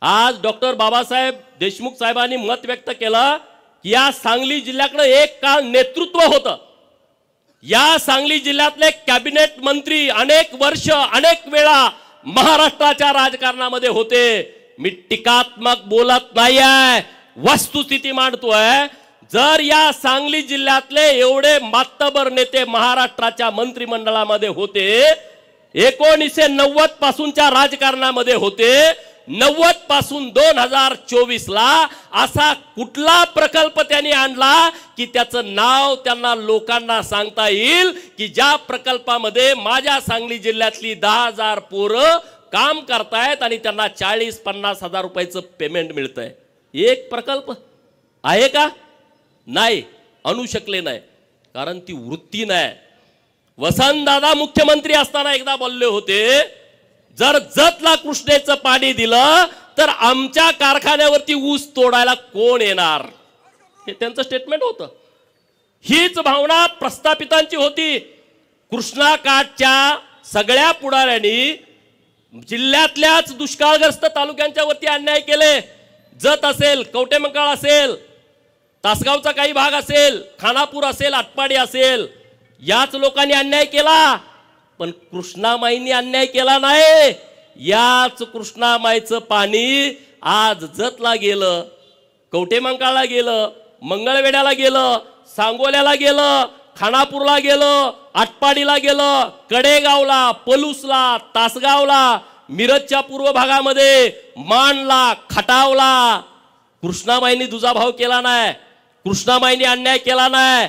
आज डॉक्टर बाबासाहेब देशमुख साहेबांनी मत व्यक्त केलं की या सांगली जिल्ह्याकडे एक काळ नेतृत्व होतं। या सांगली जिल्ह्यातले कॅबिनेट मंत्री अनेक वर्ष अनेक वेळा महाराष्ट्राच्या राजकारणामध्ये होते। मी टीकात्मक बोलत नाहीये, वस्तुस्थिती मांडतोय। जर या सांगली जिल्ह्यातले एवढे मातबर नेते महाराष्ट्राच्या मंत्रिमंडळामध्ये होते, 1990 पासूनच्या राजकारणामध्ये होते, 90 पासून 2024 ला असा कुठला प्रकल्प त्यांनी आणला की त्याचं नाव त्यांना लोकांना सांगता येईल की ज्या प्रकल्पामध्ये माझ्या सांगली जिल्ह्यातली 10,000 पोरं काम करतायत आणि त्यांना 40-50 हजार रुपयाचं पेमेंट मिळतंय? एक प्रकल्प आहे का? नाही, आणू शकले नाही, कारण ती वृत्ती नाही। वसंतदादा मुख्यमंत्री असताना एकदा बोलले होते, जर जतला कृष्णेचं पाणी दिलं तर आमच्या कारखान्यावरती ऊस तोडायला कोण येणार? हे त्यांचं स्टेटमेंट होतं। हीच भावना प्रस्थापितांची होती। कृष्णा काठच्या सगळ्या पुढाऱ्यांनी जिल्ह्यातल्याच दुष्काळग्रस्त तालुक्यांच्या वरती अन्याय केले। जत असेल, कवटेमंकाळ असेल, तासगावचा काही भाग असेल, खानापूर असेल, आटपाडी असेल, याच लोकांनी अन्याय केला। पण कृष्णामाईंनी अन्याय केला नाही। याच कृष्णामाईचं पाणी आज जतला गेलं, कवटेमंकाळला गेलं, मंगळवेढ्याला गेलं, सांगोल्याला गेलं, खानापूरला गेलं, आटपाडीला गेलं, कडेगावला, पलूसला, तासगावला, मिरजच्या पूर्व भागामध्ये, माणला, खटावला कृष्णामाईंनी दुजाभाव केला नाही, कृष्णामाईंनी अन्याय केला नाही।